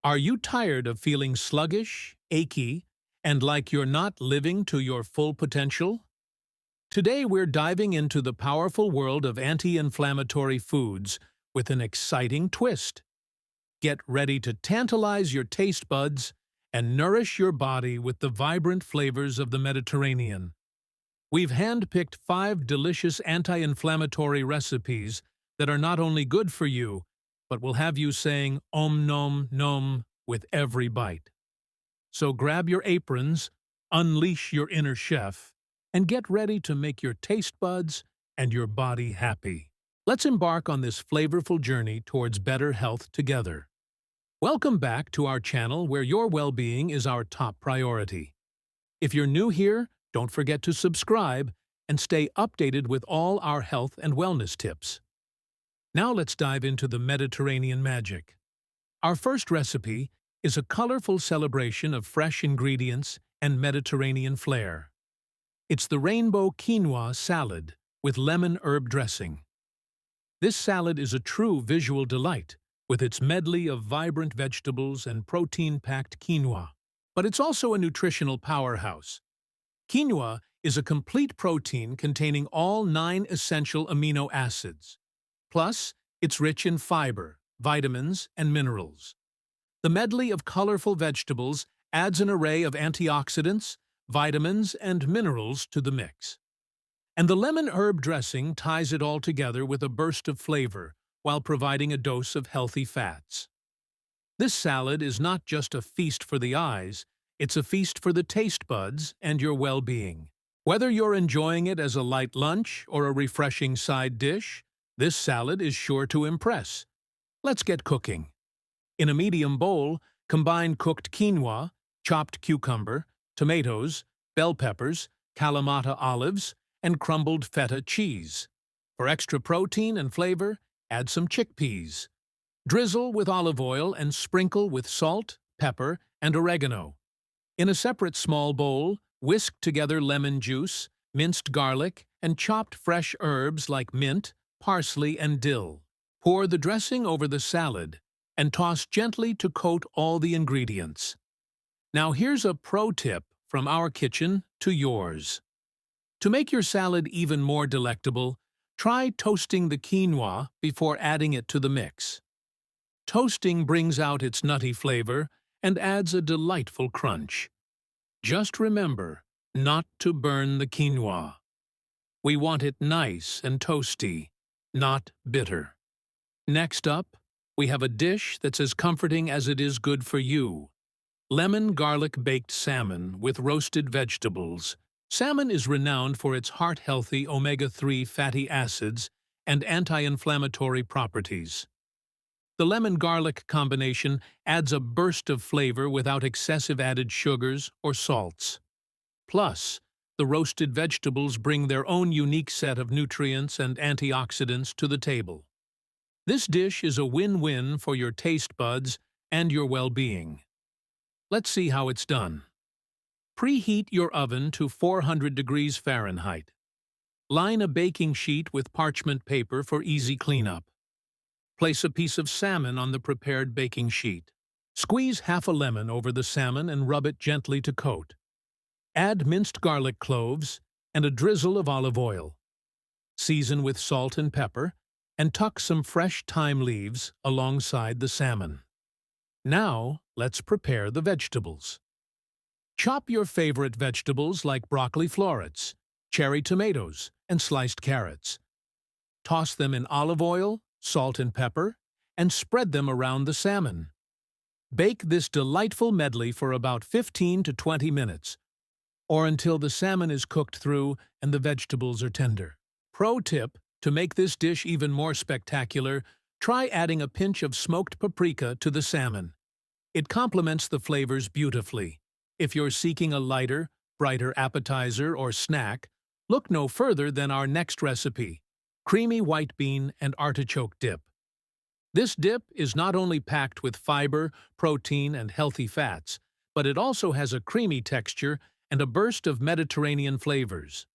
Are you tired of feeling sluggish, achy, and like you're not living to your full potential? Today we're diving into the powerful world of anti-inflammatory foods with an exciting twist. Get ready to tantalize your taste buds and nourish your body with the vibrant flavors of the Mediterranean. We've handpicked 5 delicious anti-inflammatory recipes that are not only good for you, but will have you saying om nom nom with every bite. So grab your aprons, unleash your inner chef, and get ready to make your taste buds and your body happy. Let's embark on this flavorful journey towards better health together. Welcome back to our channel where your well-being is our top priority. If you're new here, don't forget to subscribe and stay updated with all our health and wellness tips. Now let's dive into the Mediterranean magic. Our first recipe is a colorful celebration of fresh ingredients and Mediterranean flair. It's the rainbow quinoa salad with lemon herb dressing. This salad is a true visual delight with its medley of vibrant vegetables and protein-packed quinoa. But it's also a nutritional powerhouse. Quinoa is a complete protein containing all 9 essential amino acids. Plus, it's rich in fiber, vitamins, and minerals. The medley of colorful vegetables adds an array of antioxidants, vitamins, and minerals to the mix. And the lemon herb dressing ties it all together with a burst of flavor while providing a dose of healthy fats. This salad is not just a feast for the eyes, it's a feast for the taste buds and your well-being. Whether you're enjoying it as a light lunch or a refreshing side dish, this salad is sure to impress. Let's get cooking. In a medium bowl, combine cooked quinoa, chopped cucumber, tomatoes, bell peppers, Kalamata olives, and crumbled feta cheese. For extra protein and flavor, add some chickpeas. Drizzle with olive oil and sprinkle with salt, pepper, and oregano. In a separate small bowl, whisk together lemon juice, minced garlic, and chopped fresh herbs like mint, parsley, and dill. Pour the dressing over the salad and toss gently to coat all the ingredients. Now here's a pro tip from our kitchen to yours. To make your salad even more delectable, try toasting the quinoa before adding it to the mix. Toasting brings out its nutty flavor and adds a delightful crunch. Just remember not to burn the quinoa. We want it nice and toasty, not bitter. Next up, we have a dish that's as comforting as it is good for you. Lemon garlic baked salmon with roasted vegetables. Salmon is renowned for its heart-healthy omega-3 fatty acids and anti-inflammatory properties. The lemon-garlic combination adds a burst of flavor without excessive added sugars or salts. Plus, the roasted vegetables bring their own unique set of nutrients and antioxidants to the table. This dish is a win-win for your taste buds and your well-being. Let's see how it's done. Preheat your oven to 400 degrees Fahrenheit. Line a baking sheet with parchment paper for easy cleanup. Place a piece of salmon on the prepared baking sheet. Squeeze half a lemon over the salmon and rub it gently to coat. Add minced garlic cloves and a drizzle of olive oil. Season with salt and pepper, and tuck some fresh thyme leaves alongside the salmon. Now, let's prepare the vegetables. Chop your favorite vegetables like broccoli florets, cherry tomatoes, and sliced carrots. Toss them in olive oil, salt and pepper, and spread them around the salmon. Bake this delightful medley for about 15 to 20 minutes, or until the salmon is cooked through and the vegetables are tender. Pro tip: to make this dish even more spectacular, try adding a pinch of smoked paprika to the salmon. It complements the flavors beautifully. If you're seeking a lighter, brighter appetizer or snack, look no further than our next recipe, creamy white bean and artichoke dip. This dip is not only packed with fiber, protein, and healthy fats, but it also has a creamy texture and a burst of Mediterranean flavors.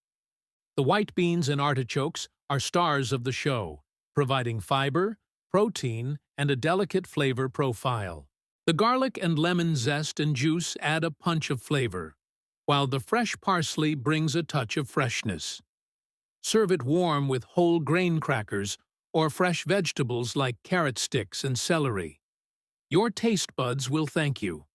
The white beans and artichokes are stars of the show, providing fiber, protein, and a delicate flavor profile. The garlic and lemon zest and juice add a punch of flavor, while the fresh parsley brings a touch of freshness. Serve it warm with whole grain crackers or fresh vegetables like carrot sticks and celery. Your taste buds will thank you.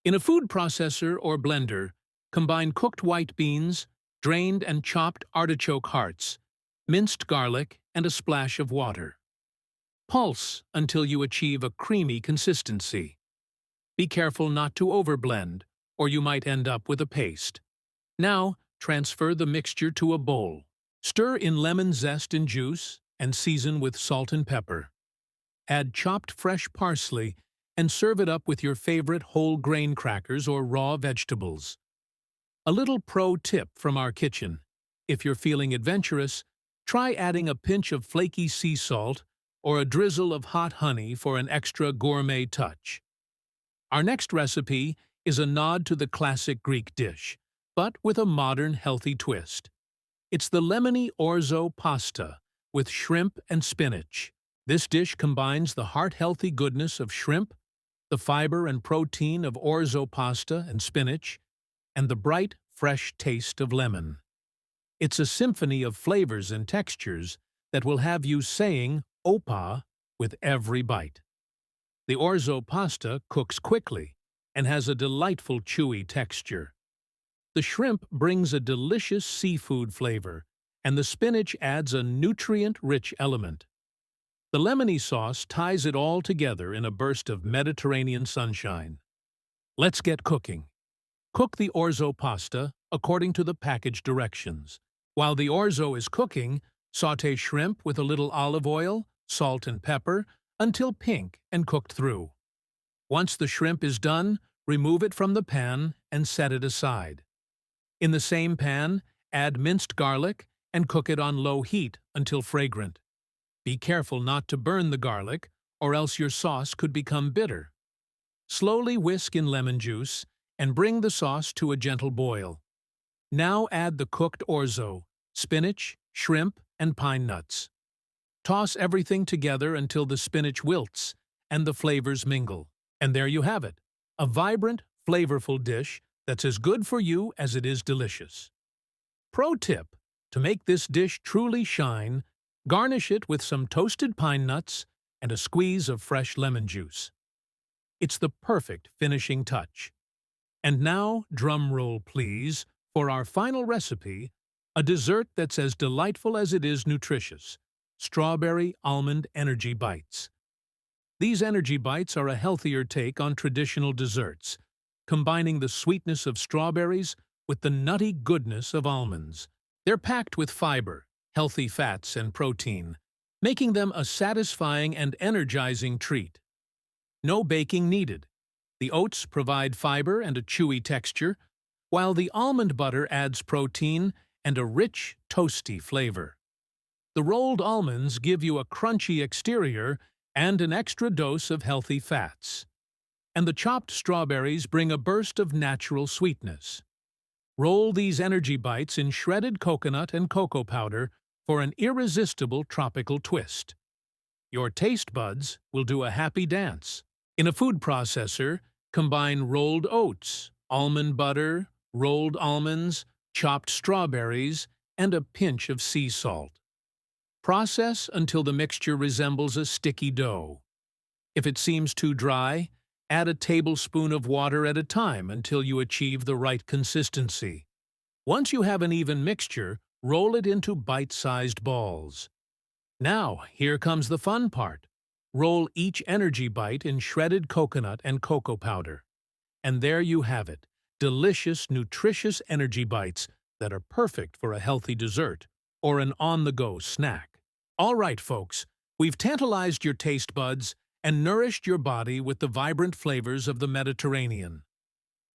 In a food processor or blender, combine cooked white beans, drained and chopped artichoke hearts, minced garlic, and a splash of water. Pulse until you achieve a creamy consistency. Be careful not to overblend, or you might end up with a paste. Now, transfer the mixture to a bowl. Stir in lemon zest and juice and season with salt and pepper. Add chopped fresh parsley and serve it up with your favorite whole grain crackers or raw vegetables. A little pro tip from our kitchen. If you're feeling adventurous, try adding a pinch of flaky sea salt or a drizzle of hot honey for an extra gourmet touch. Our next recipe is a nod to the classic Greek dish, but with a modern, healthy twist. It's the lemony orzo pasta with shrimp and spinach. This dish combines the heart-healthy goodness of shrimp, the fiber and protein of orzo pasta and spinach, and the bright, fresh taste of lemon. It's a symphony of flavors and textures that will have you saying "Opa" with every bite. The orzo pasta cooks quickly and has a delightful chewy texture. The shrimp brings a delicious seafood flavor, and the spinach adds a nutrient-rich element. The lemony sauce ties it all together in a burst of Mediterranean sunshine. Let's get cooking. Cook the orzo pasta according to the package directions. While the orzo is cooking, sauté shrimp with a little olive oil, salt and pepper until pink and cooked through. Once the shrimp is done, remove it from the pan and set it aside. In the same pan, add minced garlic and cook it on low heat until fragrant. Be careful not to burn the garlic, or else your sauce could become bitter. Slowly whisk in lemon juice and bring the sauce to a gentle boil. Now add the cooked orzo, spinach, shrimp, and pine nuts. Toss everything together until the spinach wilts and the flavors mingle. And there you have it, a vibrant, flavorful dish that's as good for you as it is delicious. Pro tip: to make this dish truly shine, garnish it with some toasted pine nuts and a squeeze of fresh lemon juice. It's the perfect finishing touch. And now, drum roll please, for our final recipe, a dessert that's as delightful as it is nutritious: strawberry almond energy bites. These energy bites are a healthier take on traditional desserts, combining the sweetness of strawberries with the nutty goodness of almonds. They're packed with fiber, healthy fats, and protein, making them a satisfying and energizing treat. No baking needed. The oats provide fiber and a chewy texture, while the almond butter adds protein and a rich, toasty flavor. The rolled almonds give you a crunchy exterior and an extra dose of healthy fats. And the chopped strawberries bring a burst of natural sweetness. Roll these energy bites in shredded coconut and cocoa powder for an irresistible tropical twist. Your taste buds will do a happy dance. In a food processor, combine rolled oats, almond butter, rolled almonds, chopped strawberries, and a pinch of sea salt. Process until the mixture resembles a sticky dough. If it seems too dry, add a tablespoon of water at a time until you achieve the right consistency. Once you have an even mixture, roll it into bite-sized balls. Now, here comes the fun part. Roll each energy bite in shredded coconut and cocoa powder. And there you have it, delicious, nutritious energy bites that are perfect for a healthy dessert or an on-the-go snack. All right, folks, we've tantalized your taste buds and nourished your body with the vibrant flavors of the Mediterranean.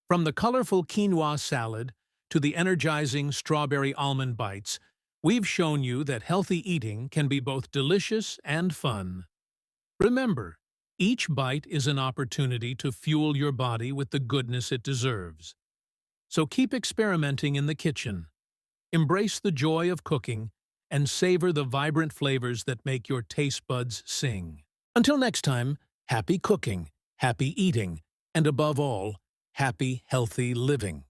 From the colorful quinoa salad to the energizing strawberry almond bites, we've shown you that healthy eating can be both delicious and fun. Remember, each bite is an opportunity to fuel your body with the goodness it deserves. So keep experimenting in the kitchen. Embrace the joy of cooking and savor the vibrant flavors that make your taste buds sing. Until next time, happy cooking, happy eating, and above all, happy, healthy living.